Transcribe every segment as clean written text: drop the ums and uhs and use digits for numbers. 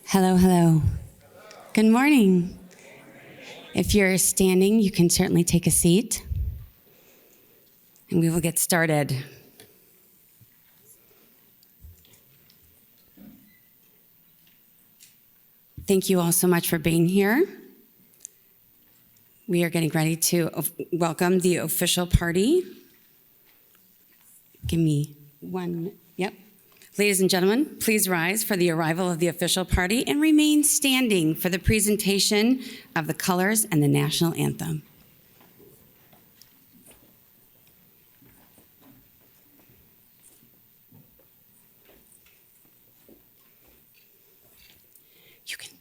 Hello, hello. Good morning. If you're standing, you can certainly take a seat, and we will get started. Thank you all so much for being here. We are getting ready to welcome the official party. Give me one, yep. Ladies and gentlemen, please rise for the arrival of the official party and remain standing for the presentation of the colors and the national anthem. You can.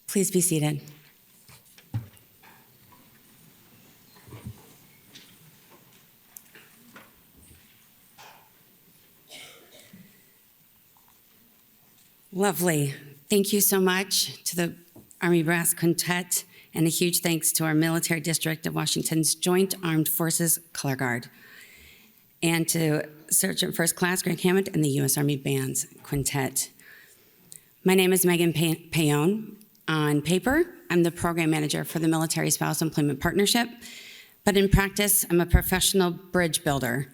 Please be seated. Lovely. Thank you so much to the Army Brass Quintet, and a huge thanks to our Military District of Washington's Joint Armed Forces Color Guard, and to Sergeant First Class Greg Hammond and the U.S. Army Band's Quintet. My name is Megan Paone. On paper, I'm the program manager for the Military Spouse Employment Partnership, but in practice, I'm a professional bridge builder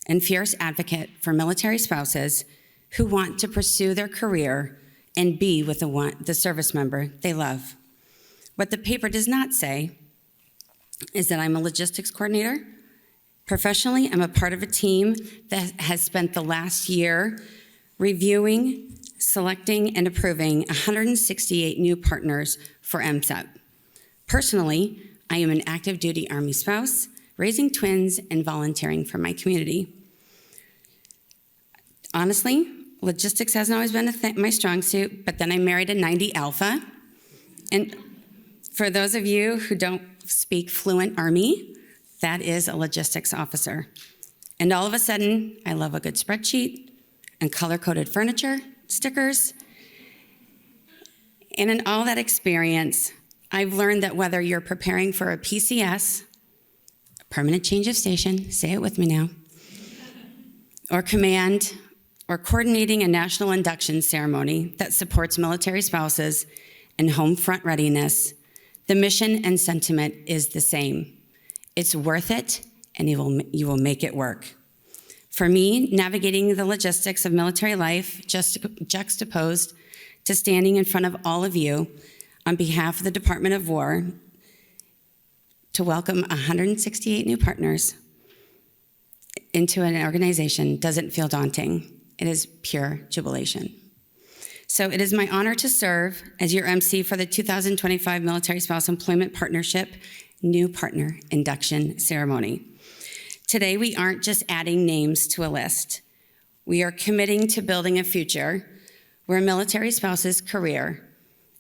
and fierce advocate for military spouses who want to pursue their career and be with the service member they love. What the paper does not say is that I'm a logistics coordinator. Professionally, I'm a part of a team that has spent the last year reviewing, selecting, and approving 168 new partners for MSEP. Personally, I am an active duty Army spouse, raising twins and volunteering for my community. Honestly, logistics hasn't always been my strong suit, but then I married a 90 Alpha. And for those of you who don't speak fluent Army, that is a logistics officer. And all of a sudden, I love a good spreadsheet and color-coded furniture, stickers. And in all that experience, I've learned that whether you're preparing for a PCS, a permanent change of station, say it with me now, or command, or coordinating a national induction ceremony that supports military spouses and home front readiness, the mission and sentiment is the same. It's worth it, and you will make it work. For me, navigating the logistics of military life juxtaposed to standing in front of all of you on behalf of the Department of War to welcome 168 new partners into an organization doesn't feel daunting. It is pure jubilation. So it is my honor to serve as your MC for the 2025 Military Spouse Employment Partnership New Partner Induction Ceremony. Today, we aren't just adding names to a list. We are committing to building a future where a military spouse's career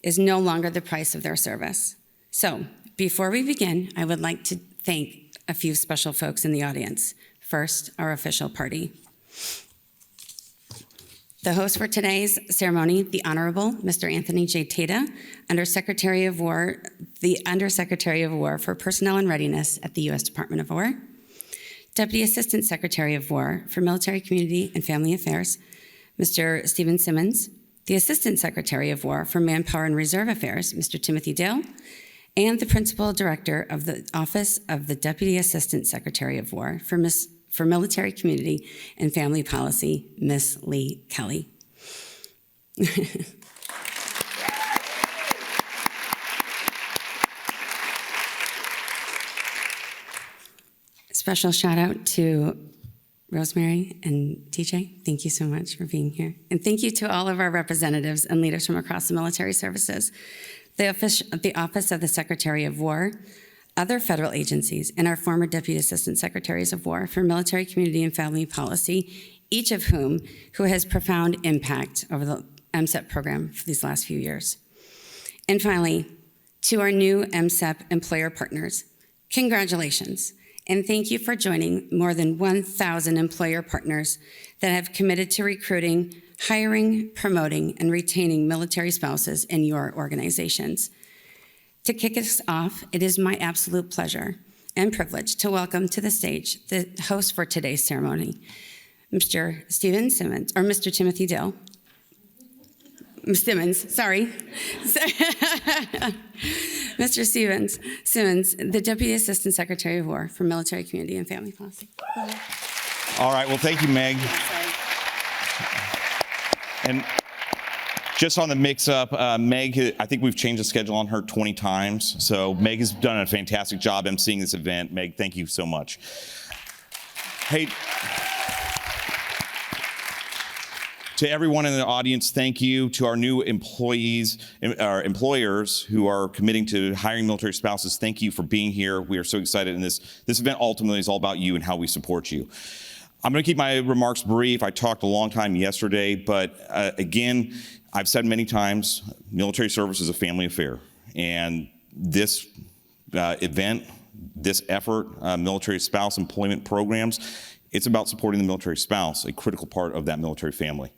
is no longer the price of their service. So, before we begin, I would like to thank a few special folks in the audience. First, our official party. The host for today's ceremony, the Honorable Mr. Anthony J. Tata, Undersecretary of War, the Undersecretary of War for Personnel and Readiness at the U.S. Department of War, Deputy Assistant Secretary of War for Military, Community, and Family Affairs, Mr. Stephen Simmons, the Assistant Secretary of War for Manpower and Reserve Affairs, Mr. Timothy Dale, and the Principal Director of the Office of the Deputy Assistant Secretary of War for Military, Community, and Family Policy, Ms. Lee Kelly. Special shout out to Rosemary and TJ. Thank you so much for being here. And thank you to all of our representatives and leaders from across the military services, the Office of the Secretary of War, other federal agencies, and our former Deputy Assistant Secretaries of War for Military, Community, and Family Policy, each of who has profound impact over the MSEP program for these last few years. And finally, to our new MSEP employer partners, congratulations. And thank you for joining more than 1,000 employer partners that have committed to recruiting, hiring, promoting, and retaining military spouses in your organizations. To kick us off, it is my absolute pleasure and privilege to welcome to the stage the host for today's ceremony, Mr. Stephen Simmons, or Mr. Timothy Dale. Simmons, sorry. Mr. Simmons, the Deputy Assistant Secretary of War for Military, Community, and Family Policy. All right, well, thank you, Meg. And just on the mix-up, Meg, I think we've changed the schedule on her 20 times, so Meg has done a fantastic job emceeing this event. Meg, thank you so much. Hey, to everyone in the audience, thank you. To our new employees, our employers who are committing to hiring military spouses, thank you for being here. We are so excited, and this event ultimately is all about you and how we support you. I'm going to keep my remarks brief. I talked a long time yesterday, but again, I've said many times, military service is a family affair, and this event, this effort, military spouse employment programs, it's about supporting the military spouse, a critical part of that military family.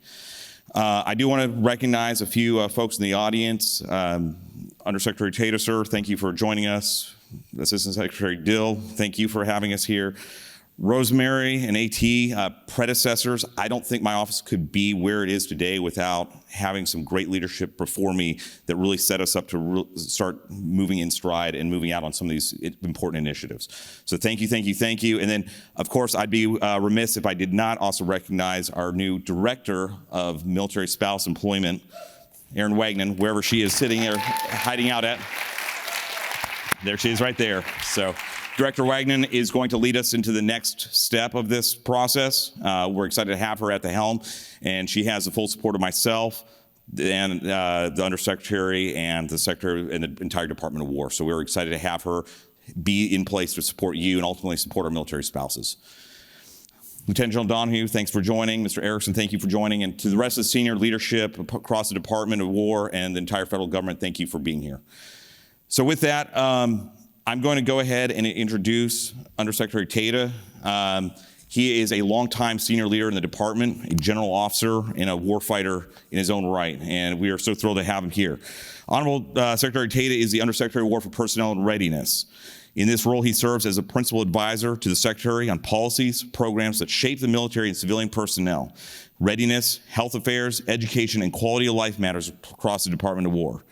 I do want to recognize a few folks in the audience. Undersecretary Tata, sir, thank you for joining us. Assistant Secretary Dill, thank you for having us here. Rosemary and AT, predecessors, I don't think my office could be where it is today without having some great leadership before me that really set us up to start moving in stride and moving out on some of these important initiatives. So thank you, thank you, thank you. And then, of course, I'd be remiss if I did not also recognize our new Director of Military Spouse Employment, Erin Wagnon, wherever she is sitting there, hiding out at. There she is right there. So Director Wagnon is going to lead us into the next step of this process. We're excited to have her at the helm, and she has the full support of myself and the Undersecretary and the Secretary and the entire Department of War. So we're excited to have her be in place to support you and ultimately support our military spouses. Lieutenant General Donahue, thanks for joining. Mr. Erickson, thank you for joining. And to the rest of the senior leadership across the Department of War and the entire federal government, thank you for being here. So with that, I'm going to go ahead and introduce Undersecretary Tata. He is a longtime senior leader in the department, a general officer, and a warfighter in his own right, and we are so thrilled to have him here. Honorable Secretary Tata is the Undersecretary of War for Personnel and Readiness. In this role, he serves as a principal advisor to the Secretary on policies, programs that shape the military and civilian personnel, readiness, health affairs, education, and quality of life matters across the Department of War.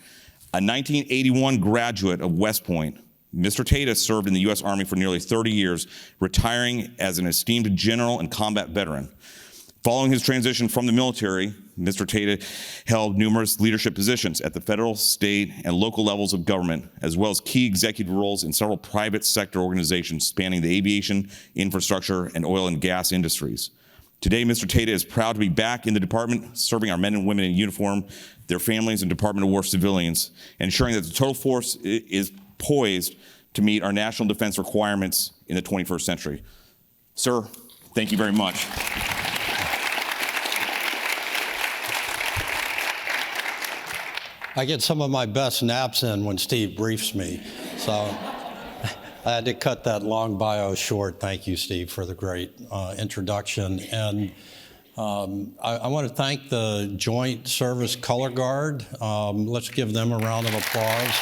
A 1981 graduate of West Point, Mr. Tata served in the U.S. Army for nearly 30 years, retiring as an esteemed general and combat veteran. Following his transition from the military, Mr. Tata held numerous leadership positions at the federal, state, and local levels of government, as well as key executive roles in several private sector organizations spanning the aviation, infrastructure, and oil and gas industries. Today, Mr. Tata is proud to be back in the department, serving our men and women in uniform, their families, and Department of War civilians, ensuring that the total force is poised to meet our national defense requirements in the 21st century. Sir, thank you very much. I get some of my best naps in when Steve briefs me, so I had to cut that long bio short. Thank you, Steve, for the great introduction. And I want to thank the Joint Service Color Guard. Let's give them a round of applause.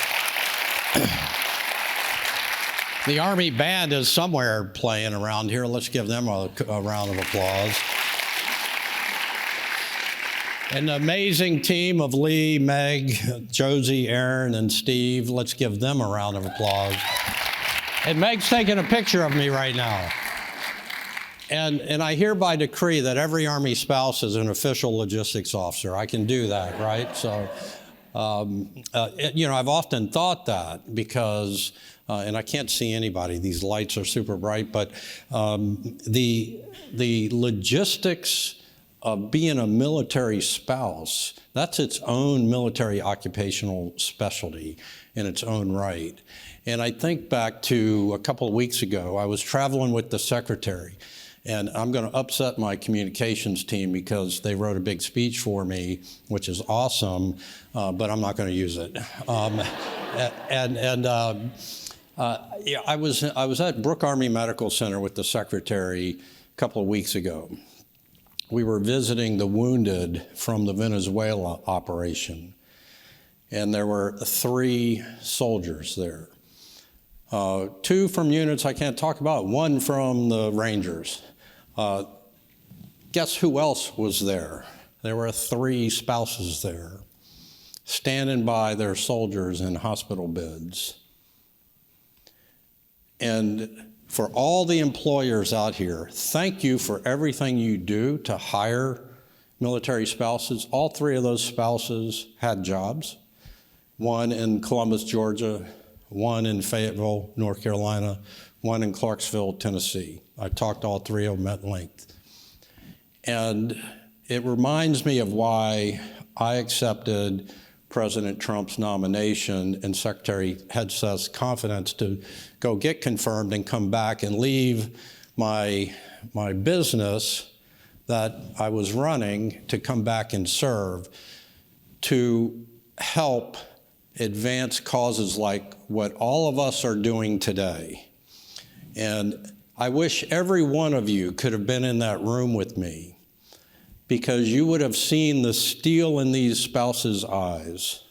The Army Band is somewhere playing around here. Let's give them a round of applause. An amazing team of Lee, Meg, Josie, Aaron, and Steve. Let's give them a round of applause. And Meg's taking a picture of me right now. And I hereby decree that every Army spouse is an official logistics officer. I can do that, right? So, I've often thought that because, and I can't see anybody, these lights are super bright, but the logistics of being a military spouse, that's its own military occupational specialty in its own right. And I think back to a couple of weeks ago, I was traveling with the secretary, and I'm going to upset my communications team because they wrote a big speech for me, which is awesome, but I'm not going to use it. I was at Brooke Army Medical Center with the secretary a couple of weeks ago. We were visiting the wounded from the Venezuela operation, and there were 3 soldiers there. 2 from units I can't talk about, 1 from the Rangers. Guess who else was there? There were 3 spouses there, standing by their soldiers in hospital beds. And for all the employers out here, thank you for everything you do to hire military spouses. All 3 of those spouses had jobs, 1 in Columbus, Georgia, 1 in Fayetteville, North Carolina, 1 in Clarksville, Tennessee. I talked to all 3 of them at length. And it reminds me of why I accepted President Trump's nomination and Secretary Hegseth's confidence to go get confirmed and come back and leave my business that I was running to come back and serve to help advance causes like what all of us are doing today. And I wish every one of you could have been in that room with me, because you would have seen the steel in these spouses' eyes.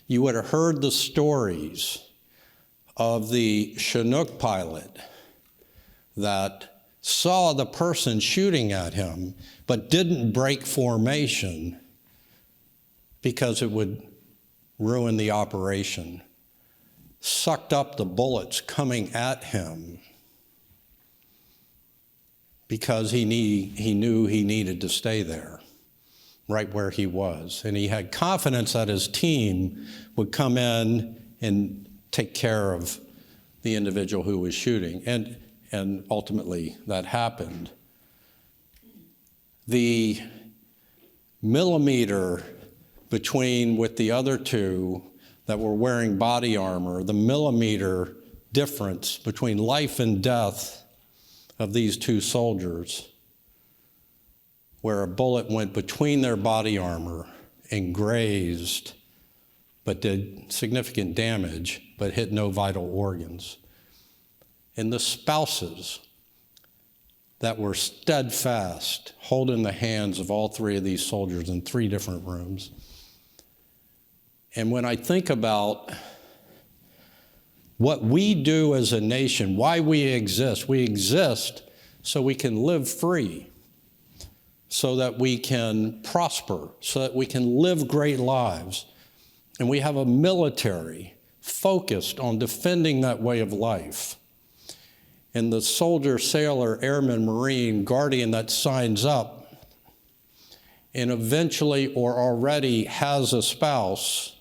You would have heard the stories of the Chinook pilot that saw the person shooting at him, but didn't break formation because it would ruin the operation, sucked up the bullets coming at him because he knew he needed to stay there, right where he was. And he had confidence that his team would come in and take care of the individual who was shooting. And ultimately, that happened. The millimeter with the other 2 that were wearing body armor, the millimeter difference between life and death of these 2 soldiers, where a bullet went between their body armor and grazed, but did significant damage, but hit no vital organs. And the spouses that were steadfast, holding the hands of all 3 of these soldiers in 3 different rooms. And when I think about what we do as a nation, why we exist so we can live free, so that we can prosper, so that we can live great lives. And we have a military focused on defending that way of life. And the soldier, sailor, airman, Marine, guardian that signs up and eventually or already has a spouse,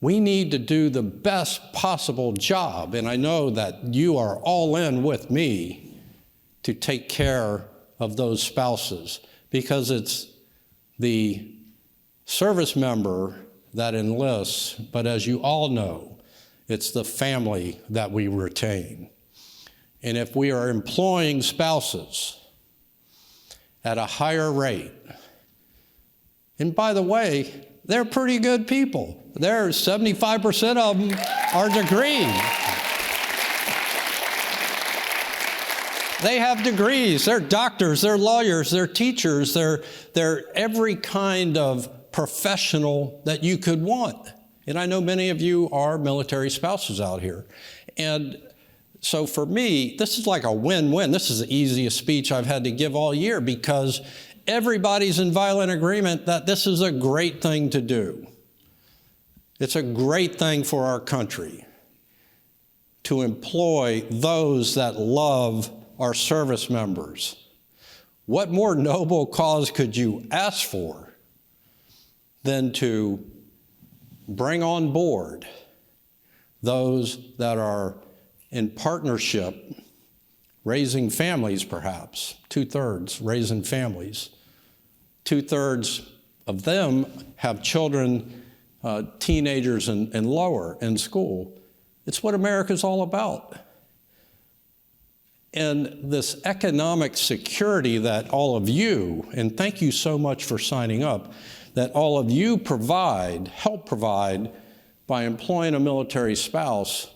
we need to do the best possible job. And I know that you are all in with me to take care of those spouses, because it's the service member that enlists, but as you all know, it's the family that we retain. And if we are employing spouses at a higher rate, and by the way, they're pretty good people. There's 75% of them are degreed. They have degrees. They're doctors, they're lawyers, they're teachers, they're every kind of professional that you could want. And I know many of you are military spouses out here. And so for me, this is like a win-win. This is the easiest speech I've had to give all year, because everybody's in violent agreement that this is a great thing to do. It's a great thing for our country to employ those that love our service members. What more noble cause could you ask for than to bring on board those that are in partnership, raising families perhaps, 2/3 raising families. 2/3 of them have children, teenagers and lower in school. It's what America's all about. And this economic security that all of you, and thank you so much for signing up, that all of you provide, help provide by employing a military spouse.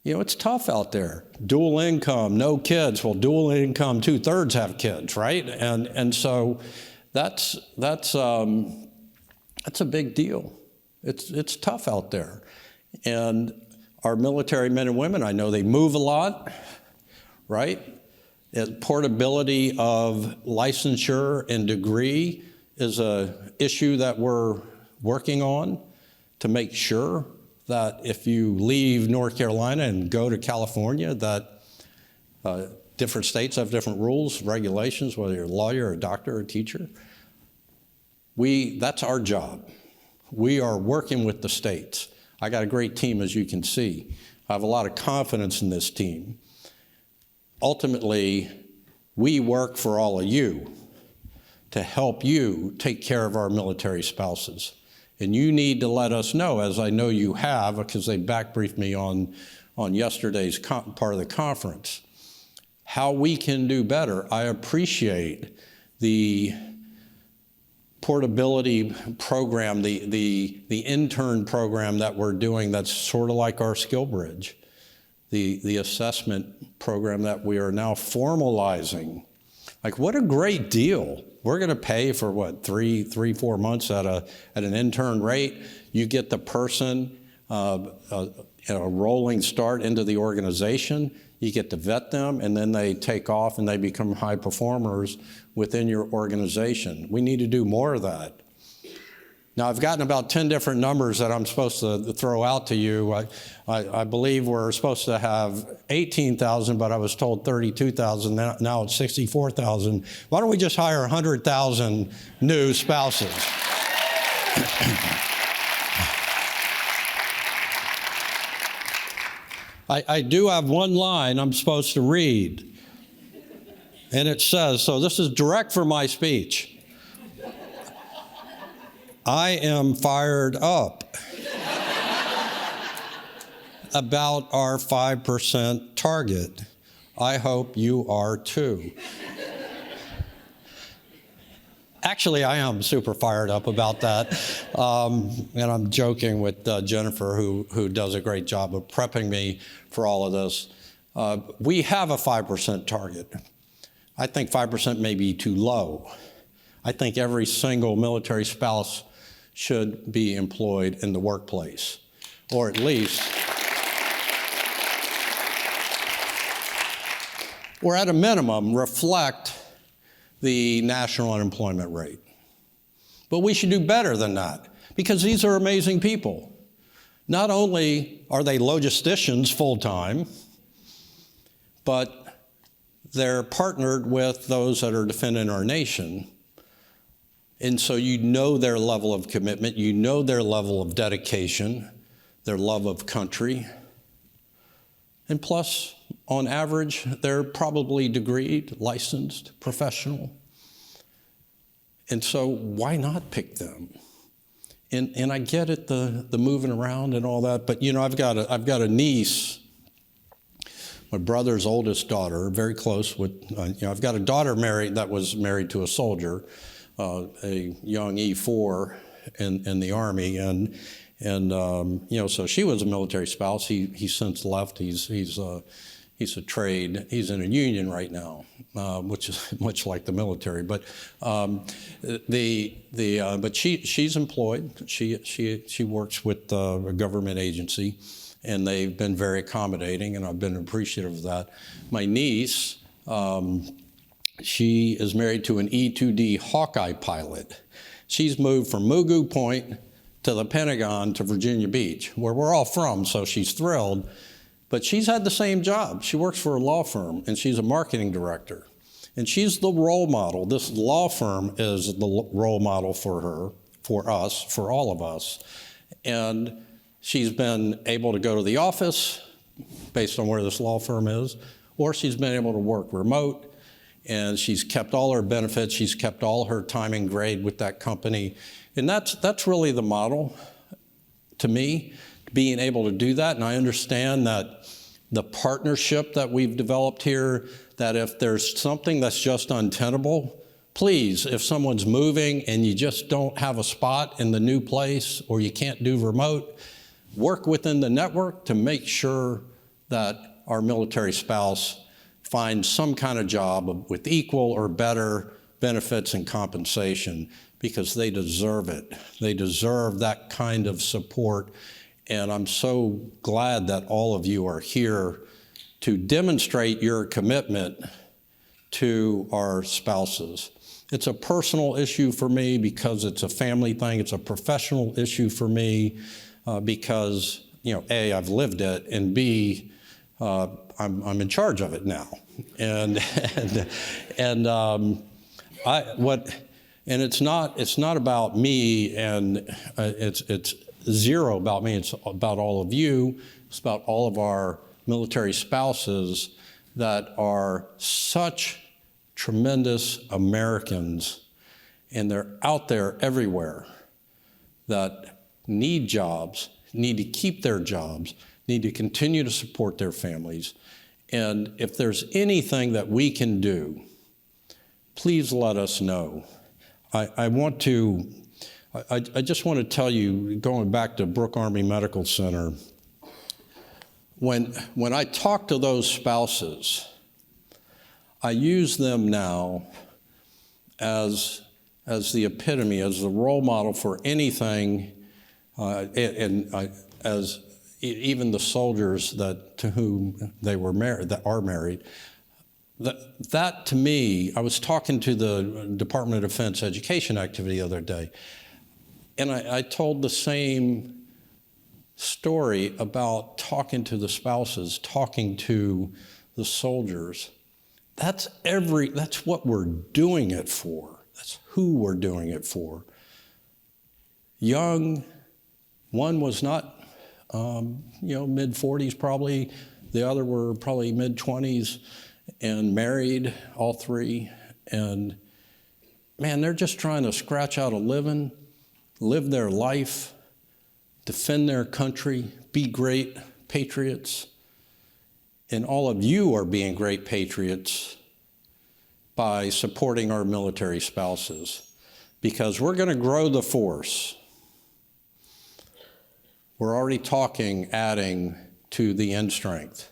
You know, it's tough out there. Dual income, no kids. Well, dual income, 2/3 have kids, right? And so that's a big deal. It's tough out there. And our military men and women, I know they move a lot, right? Portability of licensure and degree is an issue that we're working on to make sure that if you leave North Carolina and go to California, that different states have different rules, regulations, whether you're a lawyer, a doctor, or a teacher. That's our job. We are working with the states. I got a great team, as you can see. I have a lot of confidence in this team. Ultimately, we work for all of you to help you take care of our military spouses. And you need to let us know, as I know you have, because they backbriefed me on yesterday's part of the conference, how we can do better. I appreciate the portability program, the intern program that we're doing that's sort of like our Skill Bridge, the assessment program that we are now formalizing. Like, what a great deal. We're going to pay for what, 4 months at an intern rate. You get the person a rolling start into the organization. You get to vet them, and then they take off and they become high performers within your organization. We need to do more of that. Now, I've gotten about 10 different numbers that I'm supposed to throw out to you. I believe we're supposed to have 18,000, but I was told 32,000. Now it's 64,000. Why don't we just hire 100,000 new spouses? I do have one line I'm supposed to read. And it says, so this is direct from my speech. I am fired up about our 5% target. I hope you are too. Actually, I am super fired up about that. And I'm joking with Jennifer, who does a great job of prepping me for all of this. We have a 5% target. I think 5% may be too low. I think every single military spouse should be employed in the workplace, or at least, or at a minimum, reflect the national unemployment rate. But we should do better than that, because these are amazing people. Not only are they logisticians full-time, but they're partnered with those that are defending our nation. And so you know their level of commitment, you know their level of dedication, their love of country. And plus, on average, they're probably degreed, licensed, professional. And so why not pick them? And I get it, the moving around and all that, but you know, I've got a niece, my brother's oldest daughter, very close with, you know, I've got a daughter that was married to a soldier, a young E4 in the Army, and you know, so she was a military spouse. He's since left. He's a trade. He's in a union right now, which is much like the military. But but she's employed. She works with a government agency, and they've been very accommodating, and I've been appreciative of that. My niece, she is married to an E-2D Hawkeye pilot. She's moved from Mugu Point to the Pentagon to Virginia Beach, where we're all from, so she's thrilled. But she's had the same job. She works for a law firm, and she's a marketing director. And she's the role model. This law firm is the role model for her, for us, for all of us. And she's been able to go to the office based on where this law firm is, or she's been able to work remote, and she's kept all her benefits. She's kept all her time and grade with that company. And that's really the model to me, being able to do that. And I understand that the partnership that we've developed here, that if there's something that's just untenable, please, if someone's moving and you just don't have a spot in the new place or you can't do remote, work within the network to make sure that our military spouse finds some kind of job with equal or better benefits and compensation, because they deserve it. They deserve that kind of support. And I'm so glad that all of you are here to demonstrate your commitment to our spouses. It's a personal issue for me because it's a family thing. It's a professional issue for me because, you know, A, I've lived it, and B, I'm in charge of it now. And it's not about me, and it's zero about me. It's about all of you. It's about all of our military spouses that are such tremendous Americans, and they're out there everywhere, that need jobs, need to keep their jobs, need to continue to support their families. And if there's anything that we can do, please let us know. I just want to tell you, going back to Brooke Army Medical Center, when I talk to those spouses, I use them now as the epitome, as the role model for anything, as even the soldiers to whom they were married, that are married. That to me, I was talking to the Department of Defense education activity the other day, and I told the same story about talking to the spouses, talking to the soldiers. That's what we're doing it for. That's who we're doing it for. Young, one was not, mid-40s probably. The other were probably mid-20s and married, all three. And man, they're just trying to scratch out a living, live their life, defend their country, be great patriots. And all of you are being great patriots by supporting our military spouses, because we're going to grow the force. We're already talking adding to the end strength.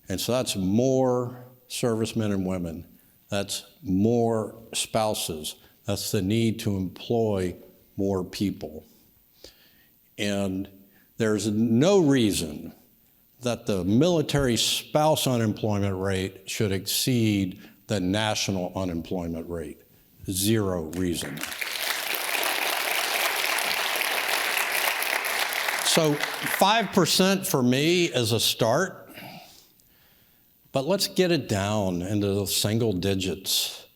And so that's more servicemen and women. That's more spouses. That's the need to employ more people. And there's no reason that the military spouse unemployment rate should exceed the national unemployment rate. Zero reason. So 5% for me is a start, but let's get it down into the single digits.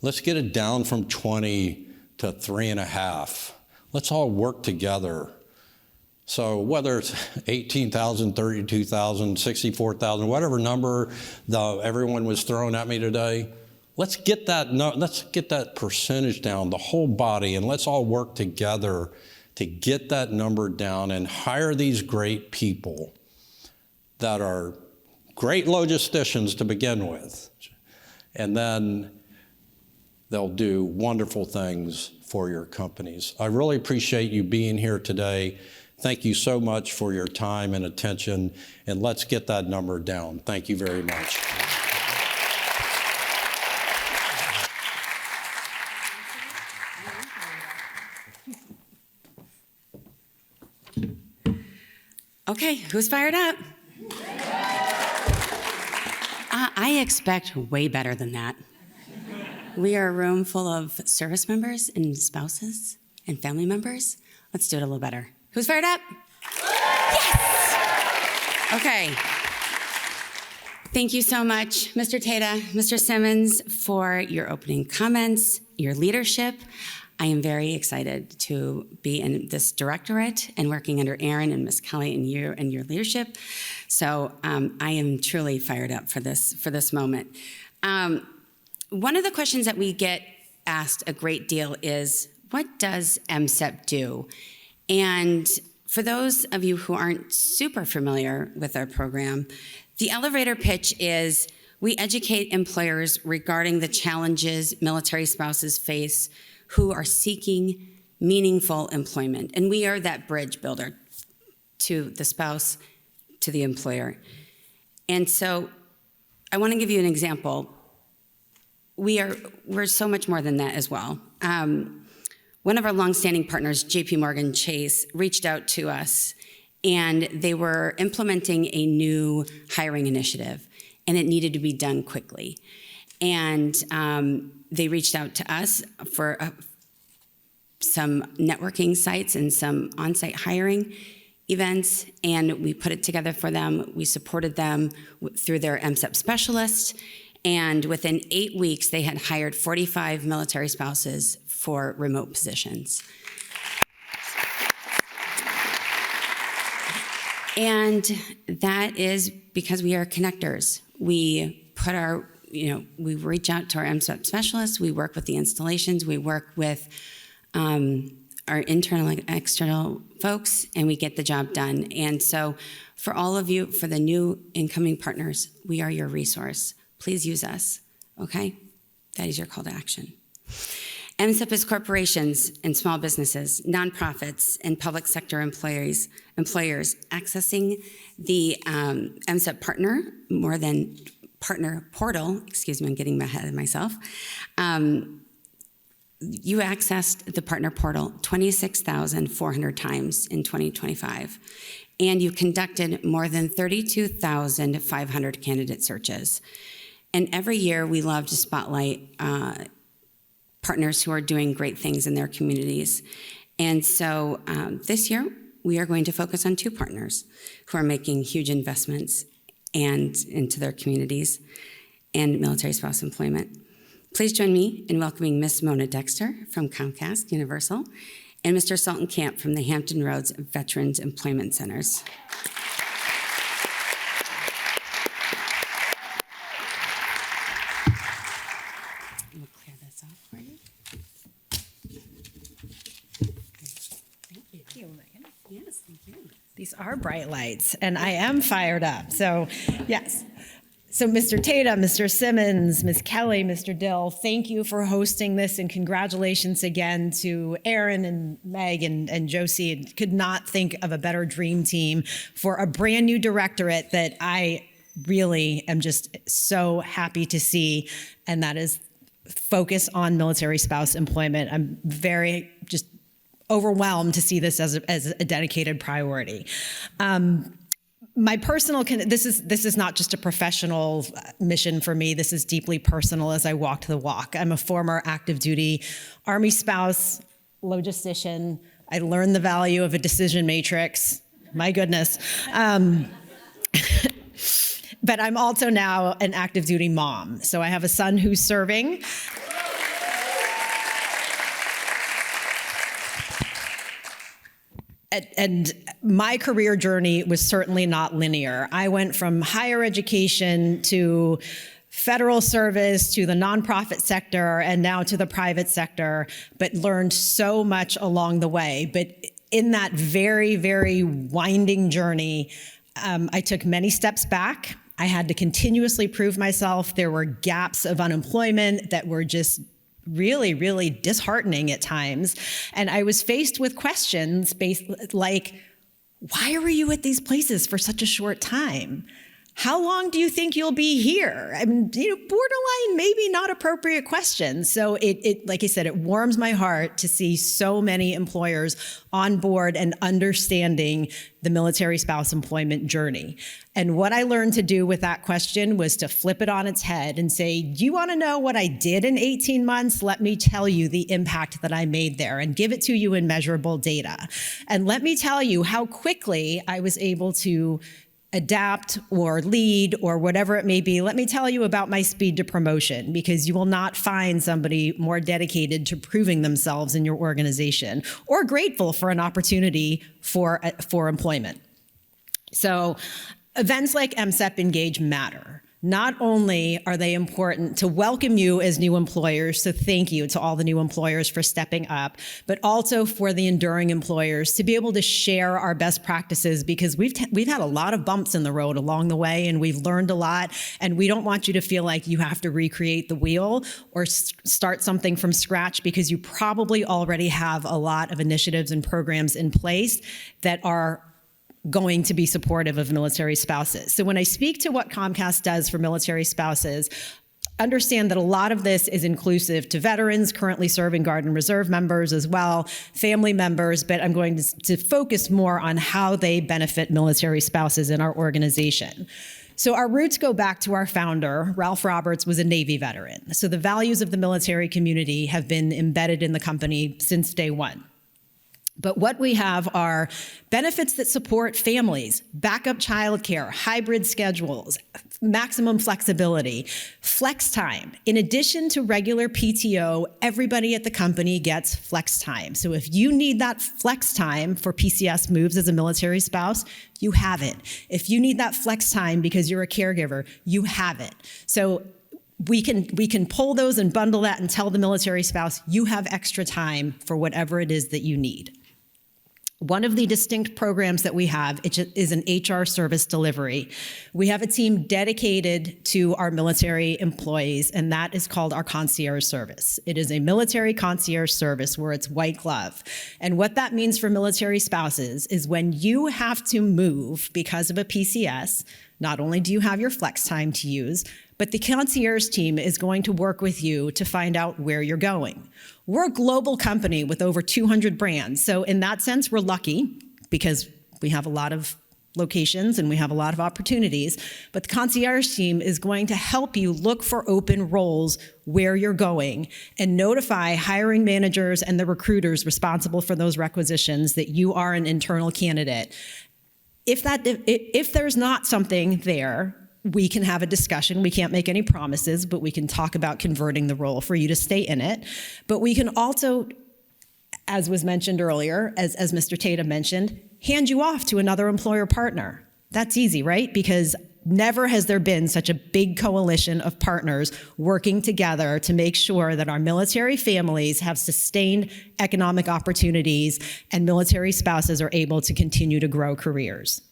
Let's get it down from 20 to 3.5. Let's all work together. So whether it's 18,000, 32,000, 64,000, whatever number everyone was throwing at me today, let's get that percentage down, the whole body, and let's all work together to get that number down and hire these great people that are great logisticians to begin with. And then they'll do wonderful things for your companies. I really appreciate you being here today. Thank you so much for your time and attention, and let's get that number down. Thank you very much. Okay, who's fired up? I expect way better than that. We are a room full of service members and spouses and family members. Let's do it a little better. Who's fired up? Yes! Okay. Thank you so much, Mr. Tata, Mr. Simmons, for your opening comments, your leadership. I am very excited to be in this directorate and working under Aaron and Ms. Kelly and your leadership. So I am truly fired up for this moment. One of the questions that we get asked a great deal is, what does MSEP do? And for those of you who aren't super familiar with our program, the elevator pitch is we educate employers regarding the challenges military spouses face who are seeking meaningful employment. And we are that bridge builder to the spouse, to the employer. And so I want to give you an example. We're so much more than that as well. One of our longstanding partners, JP Morgan Chase, reached out to us, and they were implementing a new hiring initiative, and it needed to be done quickly. And they reached out to us for some networking sites and some on-site hiring events, and we put it together for them. We supported them through their MSEP specialist, and within 8 weeks, they had hired 45 military spouses for remote positions. And that is because we are connectors. We put we reach out to our MSEP specialists, we work with the installations, we work with our internal and external folks, and we get the job done. And so for all of you, for the new incoming partners, we are your resource. Please use us, okay? That is your call to action. MSEP is corporations and small businesses, nonprofits, and public sector employers accessing the MSEP partner portal, excuse me, I'm getting ahead of myself. You accessed the partner portal 26,400 times in 2025, and you conducted more than 32,500 candidate searches. And every year we love to spotlight partners who are doing great things in their communities. And so this year we are going to focus on 2 partners who are making huge investments into their communities and military spouse employment. Please join me in welcoming Ms. Mona Dexter from Comcast Universal and Mr. Sultan Camp from the Hampton Roads Veterans Employment Centers. We'll clear this off for you. Thank you. Thank you, Megan. Yes, thank you. These are bright lights, and I am fired up. So, yes. So, Mr. Tata, Mr. Simmons, Ms. Kelly, Mr. Dill, thank you for hosting this, and congratulations again to Aaron and Meg and Josie. Could not think of a better dream team for a brand new directorate that I really am just so happy to see, and that is focus on military spouse employment. I'm very just overwhelmed to see this as a dedicated priority. My personal, this is not just a professional mission for me. This is deeply personal as I walked the walk. I'm a former active duty Army spouse, logistician, I learned the value of a decision matrix. My goodness. But I'm also now an active duty mom. So I have a son who's serving. And my career journey was certainly not linear. I went from higher education to federal service to the nonprofit sector and now to the private sector, but learned so much along the way. But in that very, very winding journey, I took many steps back. I had to continuously prove myself. There were gaps of unemployment that were just really, really disheartening at times. And I was faced with questions like, why were you at these places for such a short time? How long do you think you'll be here? I mean, borderline, maybe not appropriate questions. So it, like I said, it warms my heart to see so many employers on board and understanding the military spouse employment journey. And what I learned to do with that question was to flip it on its head and say, do you want to know what I did in 18 months? Let me tell you the impact that I made there and give it to you in measurable data. And let me tell you how quickly I was able to adapt or lead or whatever it may be. Let me tell you about my speed to promotion, because you will not find somebody more dedicated to proving themselves in your organization or grateful for an opportunity for employment. So events like MSEP ENGAGE matter. Not only are they important to welcome you as new employers, so thank you to all the new employers for stepping up, but also for the enduring employers to be able to share our best practices, because we've had a lot of bumps in the road along the way, and we've learned a lot, and we don't want you to feel like you have to recreate the wheel or start something from scratch, because you probably already have a lot of initiatives and programs in place that are going to be supportive of military spouses. So when I speak to what Comcast does for military spouses, understand that a lot of this is inclusive to veterans currently serving Guard and Reserve members as well, family members, but I'm going to focus more on how they benefit military spouses in our organization. So our roots go back to our founder. Ralph Roberts was a Navy veteran. So the values of the military community have been embedded in the company since day one. But what we have are benefits that support families, backup childcare, hybrid schedules, maximum flexibility, flex time. In addition to regular PTO, everybody at the company gets flex time. So if you need that flex time for PCS moves as a military spouse, you have it. If you need that flex time because you're a caregiver, you have it. So we can pull those and bundle that and tell the military spouse, you have extra time for whatever it is that you need. One of the distinct programs that we have is an HR service delivery. We have a team dedicated to our military employees, and that is called our concierge service. It is a military concierge service where it's white glove. And what that means for military spouses is when you have to move because of a PCS, not only do you have your flex time to use, but the concierge team is going to work with you to find out where you're going. We're a global company with over 200 brands. So in that sense, we're lucky because we have a lot of locations and we have a lot of opportunities. But the concierge team is going to help you look for open roles where you're going and notify hiring managers and the recruiters responsible for those requisitions that you are an internal candidate. If there's not something there, we can have a discussion. We can't make any promises, but we can talk about converting the role for you to stay in it. But we can also, as was mentioned earlier, as Mr. Tata mentioned, hand you off to another employer partner. That's easy, right? Because never has there been such a big coalition of partners working together to make sure that our military families have sustained economic opportunities and military spouses are able to continue to grow careers.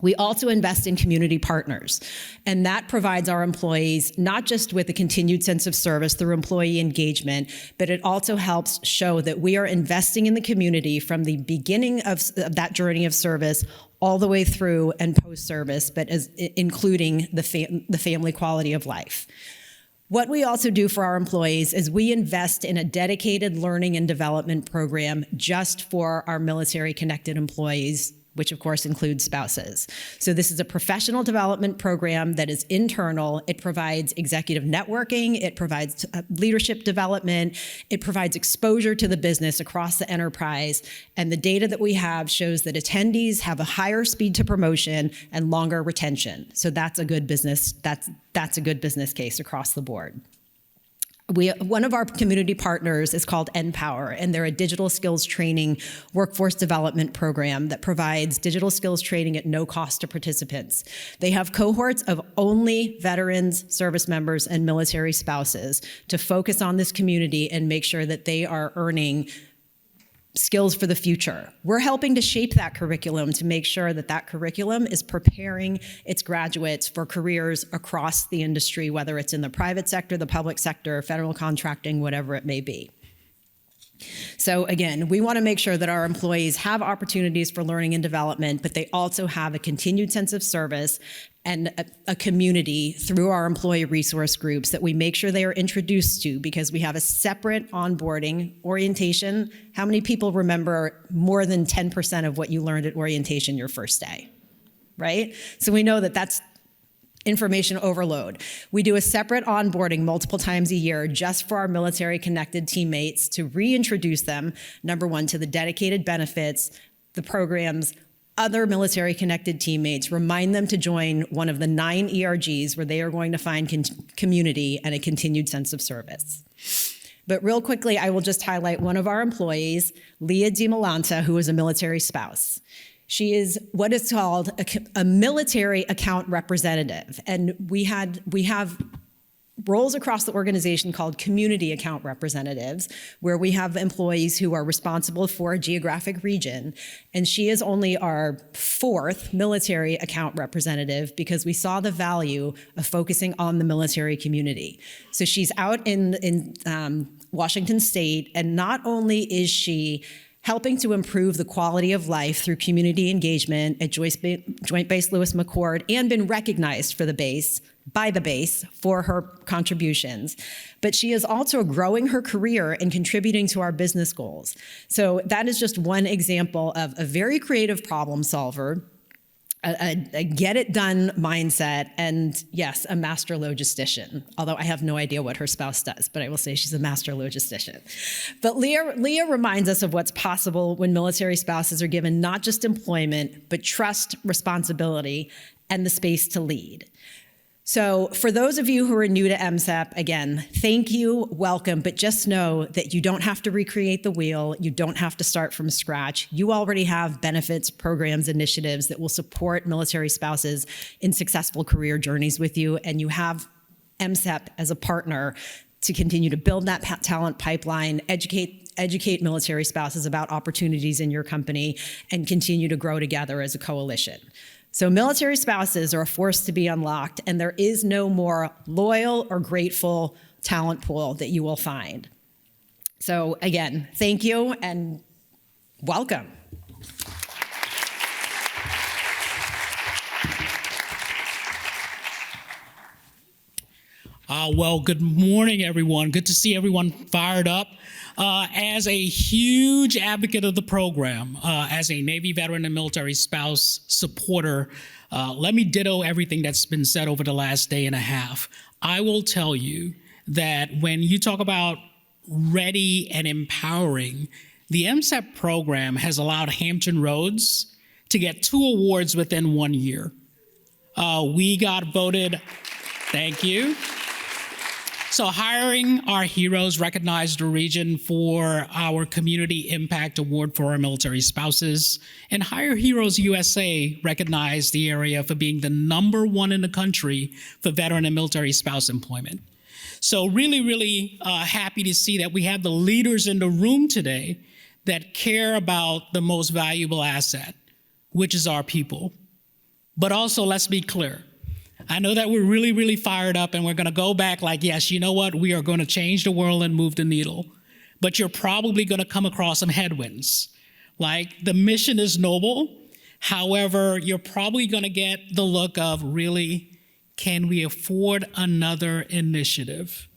We also invest in community partners, and that provides our employees not just with a continued sense of service through employee engagement, but it also helps show that we are investing in the community from the beginning of that journey of service all the way through and post-service, but including the family quality of life. What we also do for our employees is we invest in a dedicated learning and development program just for our military-connected employees which of course includes spouses. So this is a professional development program that is internal. It provides executive networking, it provides leadership development, it provides exposure to the business across the enterprise, and the data that we have shows that attendees have a higher speed to promotion and longer retention. So that's a good business, that's a good business case across the board. One of our community partners is called NPower, and they're a digital skills training workforce development program that provides digital skills training at no cost to participants. They have cohorts of only veterans, service members, and military spouses to focus on this community and make sure that they are earning skills for the future. We're helping to shape that curriculum to make sure that that curriculum is preparing its graduates for careers across the industry, whether it's in the private sector, the public sector, federal contracting, whatever it may be. So again, we want to make sure that our employees have opportunities for learning and development, but they also have a continued sense of service and a community through our employee resource groups that we make sure they are introduced to, because we have a separate onboarding orientation. How many people remember more than 10% of what you learned at orientation your first day, right? So we know that that's information overload. We do a separate onboarding multiple times a year just for our military connected teammates to reintroduce them, number one, to the dedicated benefits, the programs, other military connected teammates, remind them to join one of the 9 ERGs where they are going to find community and a continued sense of service. But real quickly, I will just highlight one of our employees, Leah DiMolanta, who is a military spouse. She is what is called a military account representative. And we have roles across the organization called community account representatives, where we have employees who are responsible for a geographic region. And she is only our 4th military account representative because we saw the value of focusing on the military community. So she's out in Washington State, and not only is she helping to improve the quality of life through community engagement at Joint Base Lewis McChord, and been recognized by the base for her contributions. But she is also growing her career and contributing to our business goals. So that is just one example of a very creative problem solver, a get-it-done mindset, and yes, a master logistician, although I have no idea what her spouse does, but I will say she's a master logistician. But Leah reminds us of what's possible when military spouses are given not just employment, but trust, responsibility, and the space to lead. So for those of you who are new to MSEP, again, thank you, welcome, but just know that you don't have to recreate the wheel. You don't have to start from scratch. You already have benefits, programs, initiatives that will support military spouses in successful career journeys with you, and you have MSEP as a partner to continue to build that talent pipeline, educate military spouses about opportunities in your company, and continue to grow together as a coalition. So military spouses are a force to be unlocked, and there is no more loyal or grateful talent pool that you will find. So again, thank you and welcome. Well, good morning, everyone. Good to see everyone fired up. As a huge advocate of the program, as a Navy veteran and military spouse supporter, let me ditto everything that's been said over the last day and a half. I will tell you that when you talk about ready and empowering, the MSEP program has allowed Hampton Roads to get 2 awards within 1 year. We got voted, thank you. So Hiring Our Heroes recognized the region for our Community Impact Award for our military spouses. And Hire Heroes USA recognized the area for being the #1 in the country for veteran and military spouse employment. So really happy to see that we have the leaders in the room today that care about the most valuable asset, which is our people. But also, let's be clear. I know that we're really fired up and we're going to go back like, yes, you know what? We are going to change the world and move the needle. But you're probably going to come across some headwinds. Like, the mission is noble. However, you're probably going to get the look of, really, can we afford another initiative?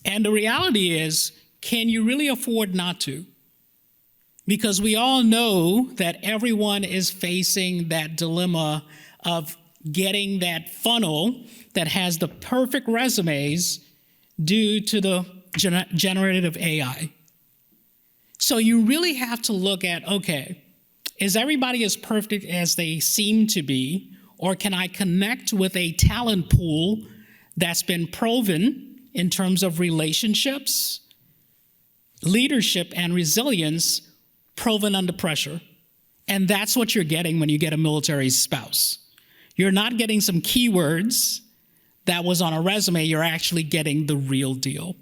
And the reality is, can you really afford not to? because we all know that everyone is facing that dilemma of getting that funnel that has the perfect resumes due to the generative AI. So you really have to look at, okay, is everybody as perfect as they seem to be, or can I connect with a talent pool that's been proven in terms of relationships, leadership, and resilience, proven under pressure? And that's what you're getting when you get a military spouse. You're not getting some keywords that was on a resume, you're actually getting the real deal.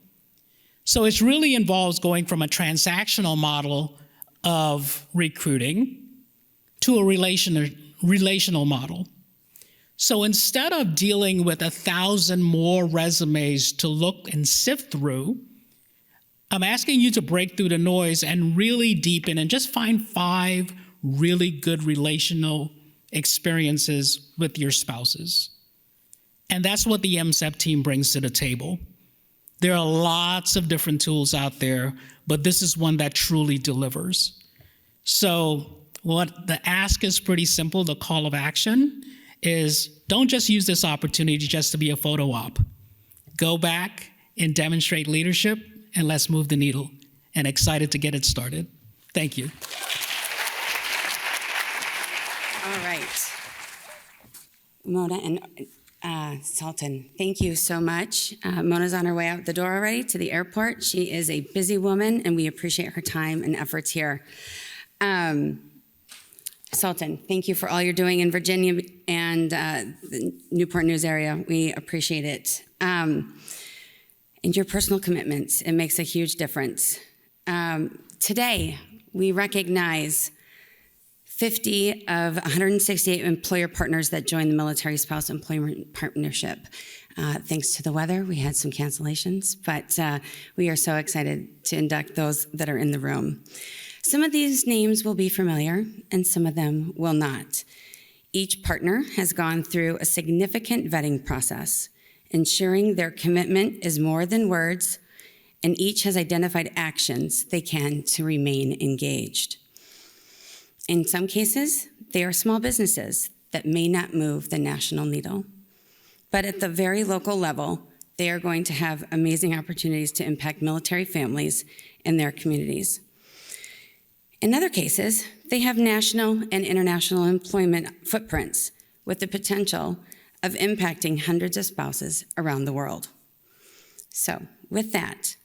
So it really involves going from a transactional model of recruiting to a relational model. So instead of dealing with 1,000 more resumes to look and sift through, I'm asking you to break through the noise and really deepen and just find 5 really good relational experiences with your spouses. And that's what the MSEP team brings to the table. There are lots of different tools out there, but this is one that truly delivers. So what the ask is pretty simple. The call of action is don't just use this opportunity just to be a photo op. Go back and demonstrate leadership, and let's move the needle. And excited to get it started. Thank you. All right. Mona and Sultan, thank you so much. Mona's on her way out the door already to the airport. She is a busy woman, and we appreciate her time and efforts here. Sultan, thank you for all you're doing in Virginia and the Newport News area. We appreciate it. And your personal commitments, it makes a huge difference. Today, we recognize 50 of 168 employer partners that joined the Military Spouse Employment Partnership. Thanks to the weather, we had some cancellations, but we are so excited to induct those that are in the room. Some of these names will be familiar, and some of them will not. Each partner has gone through a significant vetting process, ensuring their commitment is more than words, and each has identified actions they can to remain engaged. In some cases, they are small businesses that may not move the national needle. But at the very local level, they are going to have amazing opportunities to impact military families in their communities. In other cases, they have national and international employment footprints with the potential of impacting hundreds of spouses around the world. So with that,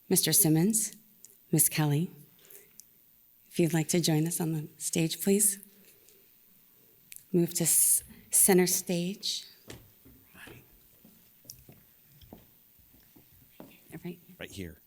Mr. Simmons, Ms. Kelly, if you'd like to join us on the stage, please. Move to center stage. Right here.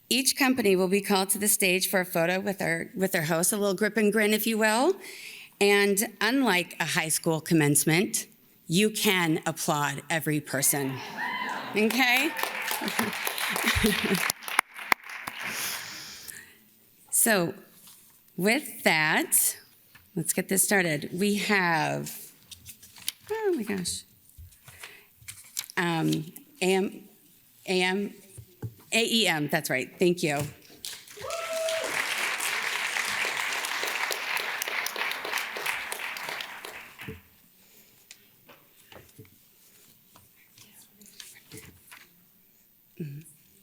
Each company will be called to the stage for a photo with their host, a little grip and grin, if you will. And unlike a high school commencement, you can applaud every person, okay? So with that, let's get this started. We have, oh my gosh, AEM, that's right, thank you.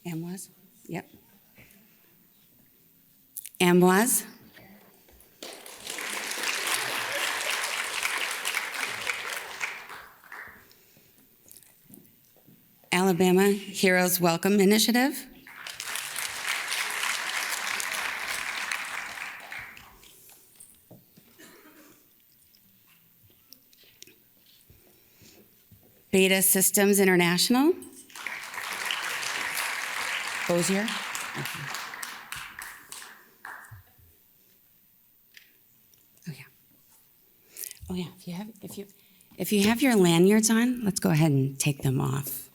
Amwaz, yep. Amwaz. Alabama Heroes Welcome Initiative. Beta Systems International. Bozier. Okay. Oh yeah. Oh yeah. If you have your lanyards on, let's go ahead and take them off.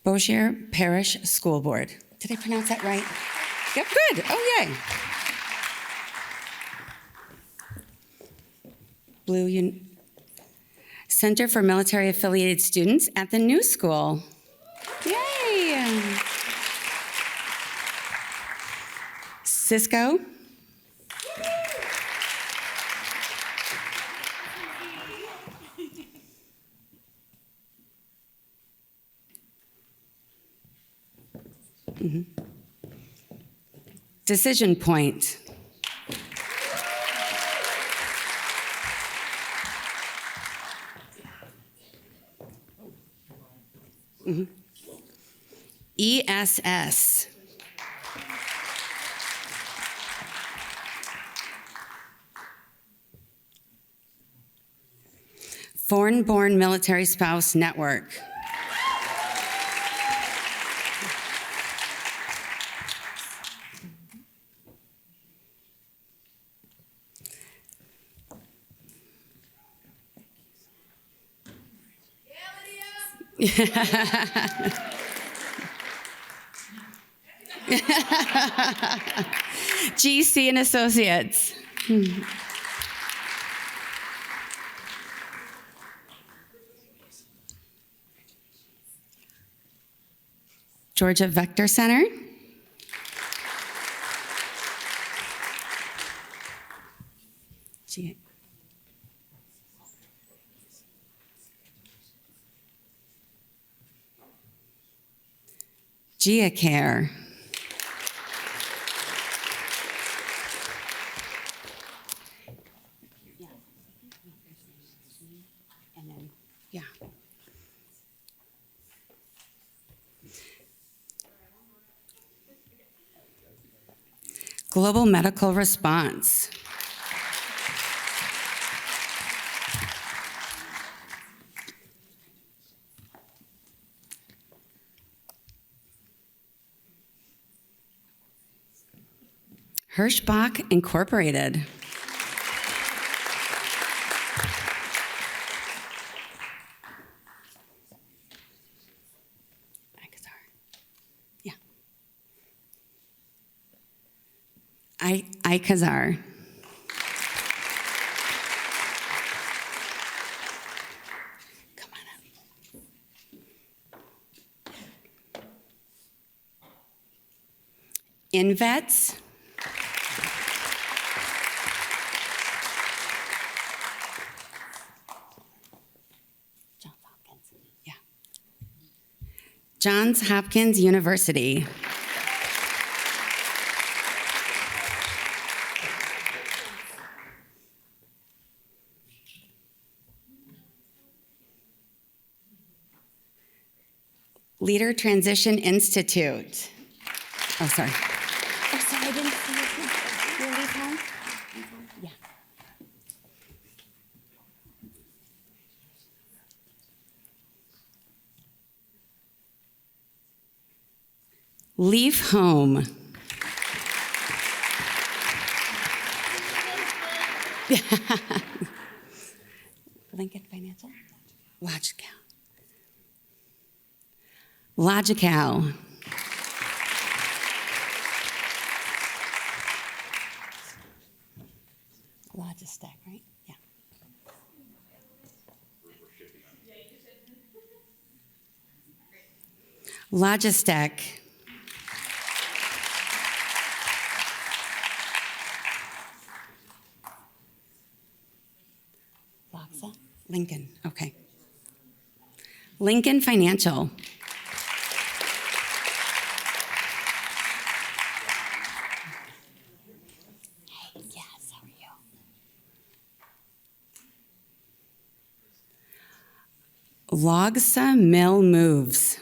Bozier Parish School Board. Did I pronounce that right? Yep, good. Oh, yay. Center for Military Affiliated Students at the New School. Yay. Cisco. Decision Point. ESS. Foreign-Born Military Spouse Network. GC and Associates. Georgia Vector Center. GeoCare. And then, yeah. Global Medical Response. Hirschbach Incorporated. Yeah. ICAZAR. Come on up. INVETS. Johns Hopkins University. Leader Transition Institute. Oh, sorry. Oh, sorry, I didn't see it. Your leave home? Yeah. Leaf Home. Lincoln Financial? Logical. Logical. Logistech, right? Yeah. Logistech. Lincoln, okay. Lincoln Financial. Hey, yes, how are you? Logsa Mill Moves.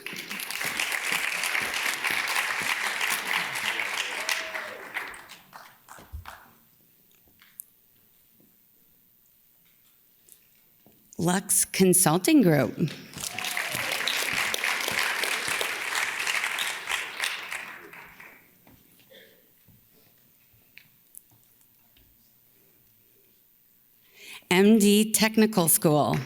Lux Consulting Group. MD Technical School.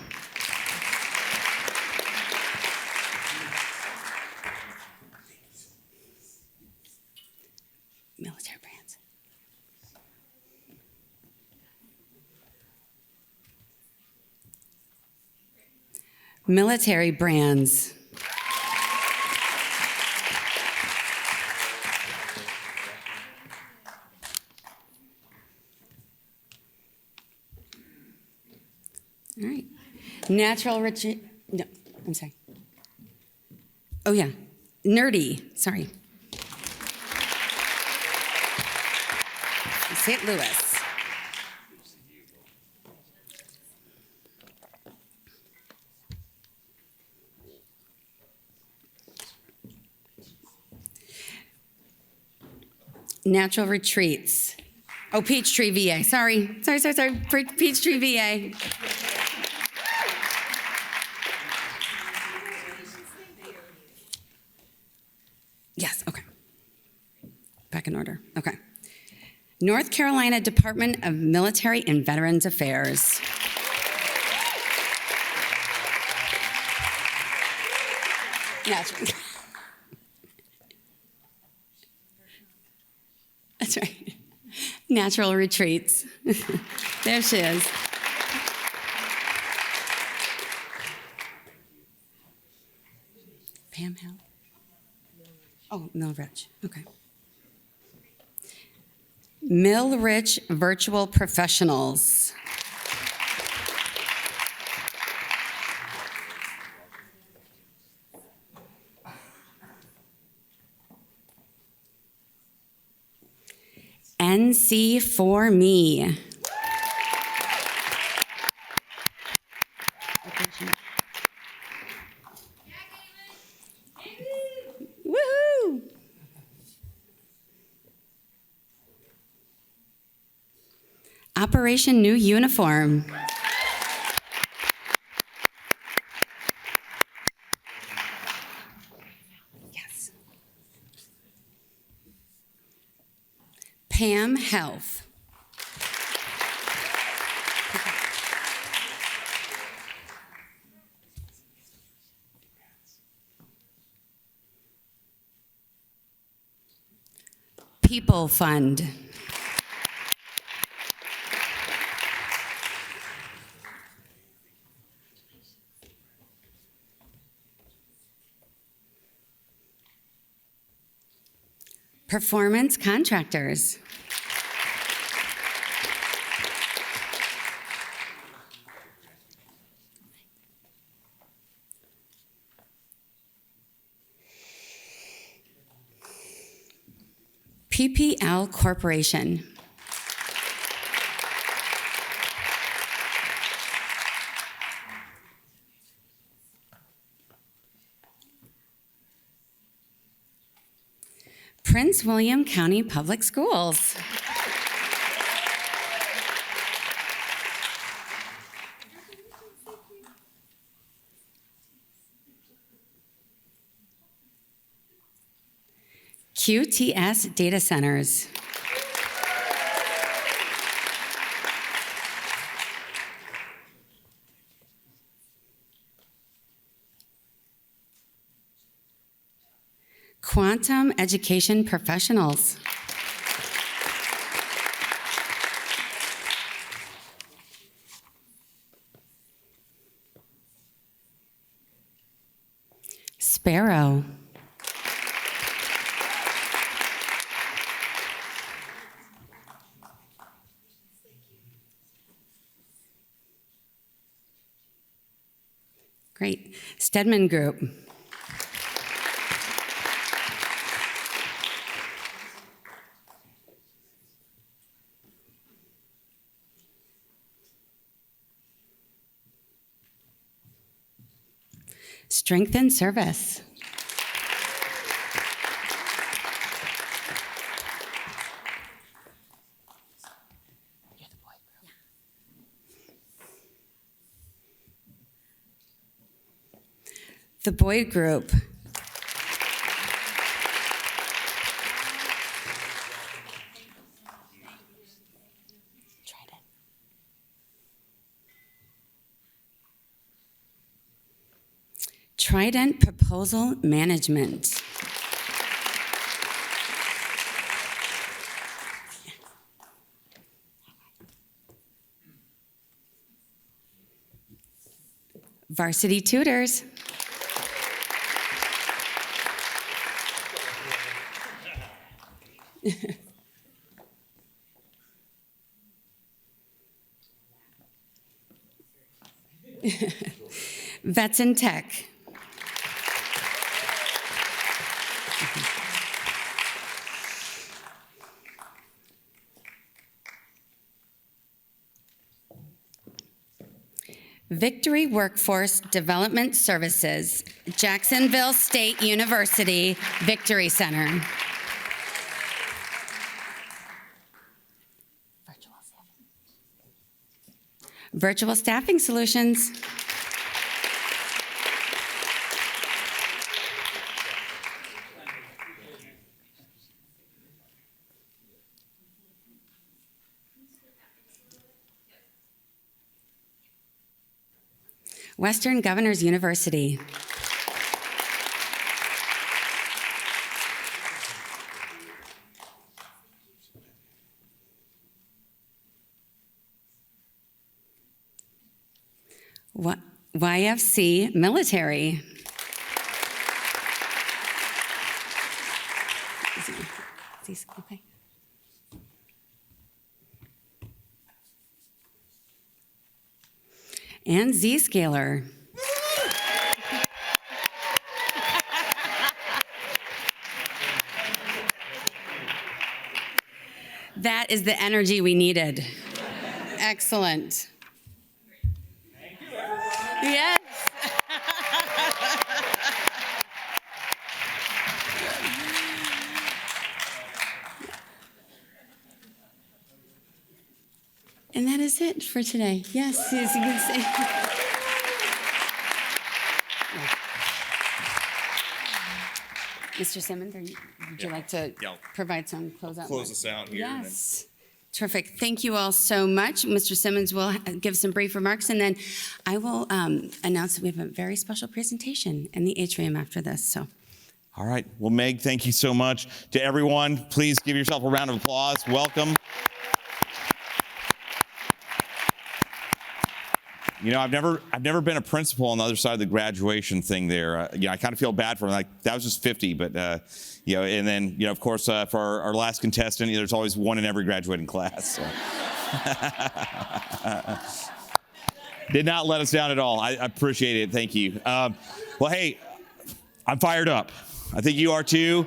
Military brands. All right. Natural retreat. No, I'm sorry. Oh, yeah. Nerdy. Sorry. St. Louis. Natural retreats. Oh, Peachtree, VA. Sorry. Peachtree, VA. Yes, okay. Back in order. Okay. North Carolina Department of Military and Veterans Affairs. That's right. Natural retreats. There she is. Pam Hill. Oh, Mill Rich. Okay. Mill Rich Virtual Professionals. NC for Me. Woohoo! Operation New Uniform. Yes. Pam Health. People Fund. Performance Contractors. PPL Corporation. Prince William County Public Schools. QTS Data Centers. Quantum Education Professionals. Sparrow. Great. Stedman Group. Strength and Service. The Boyd Group. Trident Proposal Management. Varsity Tutors. Vets in Tech. Victory Workforce Development Services, Jacksonville State University Victory Center. Virtual Staffing Solutions. Western Governors University. YFC Military. Okay. And Zscaler. That is the energy we needed. Excellent. Yes. And that is it for today. Yes, as you can see. Mr. Simmons, would you like to provide some closeout? Close us out here. Yes. Terrific. Thank you all so much. Mr. Simmons will give some brief remarks, and then I will announce that we have a very special presentation in the atrium after this. So. All right. Well, Meg, thank you so much. To everyone, please give yourself a round of applause. Welcome. You know, I've never been a principal on the other side of the graduation thing there. I kind of feel bad for him. Like, that was just 50, but, and then, of course, for our last contestant, there's always one in every graduating class. So. Did not let us down at all. I appreciate it. Thank you. Well, hey, I'm fired up. I think you are too.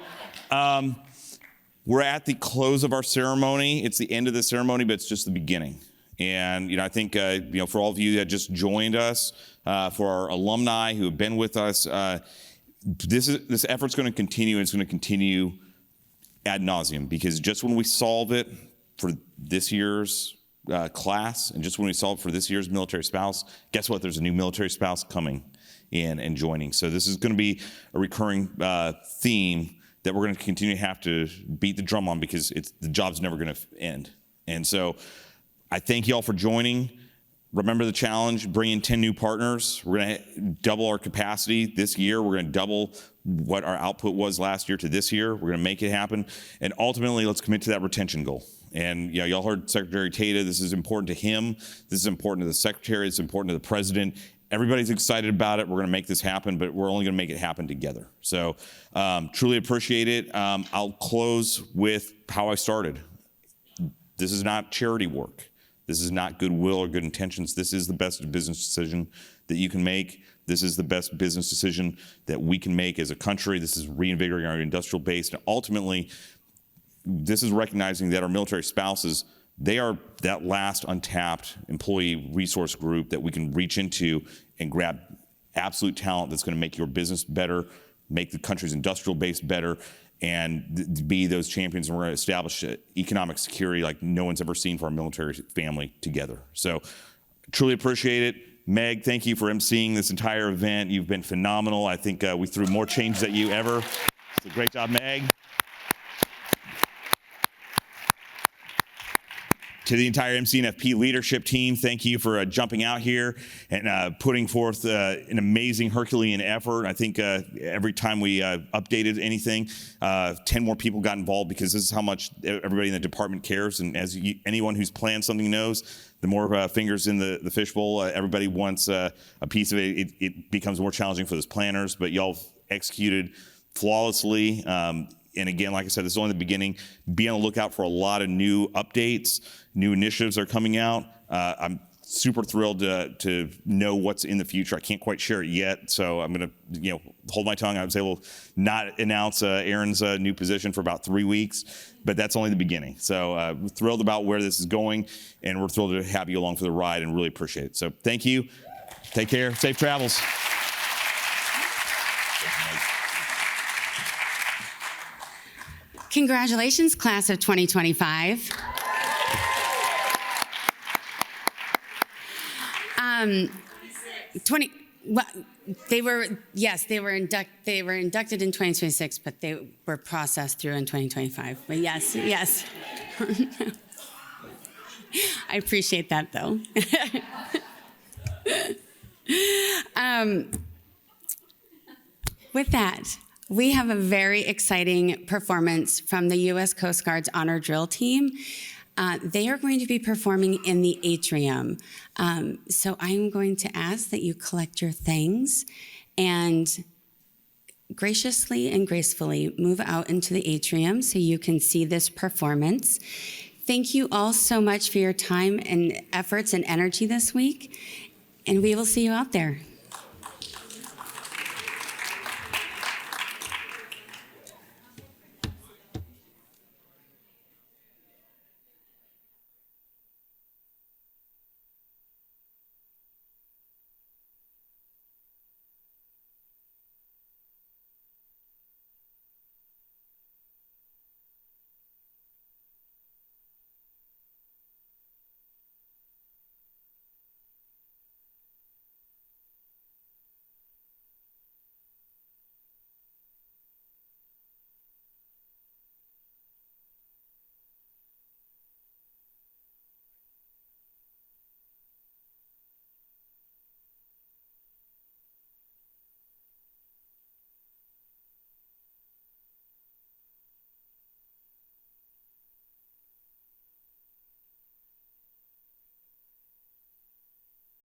We're at the close of our ceremony. It's the end of the ceremony, but it's just the beginning. And, I think, for all of you that just joined us, for our alumni who have been with us, this effort's going to continue, and it's going to continue ad nauseum, because just when we solve it for this year's class, and just when we solve it for this year's military spouse, guess what? There's a new military spouse coming in and joining. So this is going to be a recurring theme that we're going to continue to have to beat the drum on, because the job's never going to end. And so I thank you all for joining. Remember the challenge, bring in 10 new partners. We're going to double our capacity this year. We're going to double what our output was last year to this year. We're going to make it happen. And ultimately, let's commit to that retention goal. And y'all heard Secretary Tata. This is important to him. This is important to the Secretary. It's important to the President. Everybody's excited about it. We're going to make this happen, but we're only going to make it happen together. So truly appreciate it. I'll close with how I started. This is not charity work. This is not goodwill or good intentions. This is the best business decision that you can make. This is the best business decision that we can make as a country. This is reinvigorating our industrial base. And ultimately, this is recognizing that our military spouses, they are that last untapped employee resource group that we can reach into and grab absolute talent that's going to make your business better, make the country's industrial base better, and be those champions. And we're going to establish economic security like no one's ever seen for our military family together. So truly appreciate it. Meg, thank you for emceeing this entire event. You've been phenomenal. I think we threw more change at you ever. It's a great job, Meg. To the entire MCNFP leadership team, thank you for jumping out here and putting forth an amazing Herculean effort. I think every time we updated anything, 10 more people got involved, because this is how much everybody in the department cares. And as anyone who's planned something knows, the more fingers in the fishbowl, everybody wants a piece of it. It becomes more challenging for those planners, but y'all executed flawlessly. And again, like I said, this is only the beginning. Be on the lookout for a lot of new updates, new initiatives are coming out. I'm super thrilled to know what's in the future. I can't quite share it yet, so I'm going to hold my tongue. I was able to not announce Aaron's new position for about 3 weeks, but that's only the beginning. So we're thrilled about where this is going, and we're thrilled to have you along for the ride and really appreciate it. So thank you. Take care. Safe travels. Congratulations, class of 2025. They were inducted in 2026, but they were processed through in 2025. But yes. I appreciate that, though. With that, we have a very exciting performance from the U.S. Coast Guard's Honor Drill Team. They are going to be performing in the atrium. So I'm going to ask that you collect your things and graciously and gracefully move out into the atrium so you can see this performance. Thank you all so much for your time and efforts and energy this week, and we will see you out there.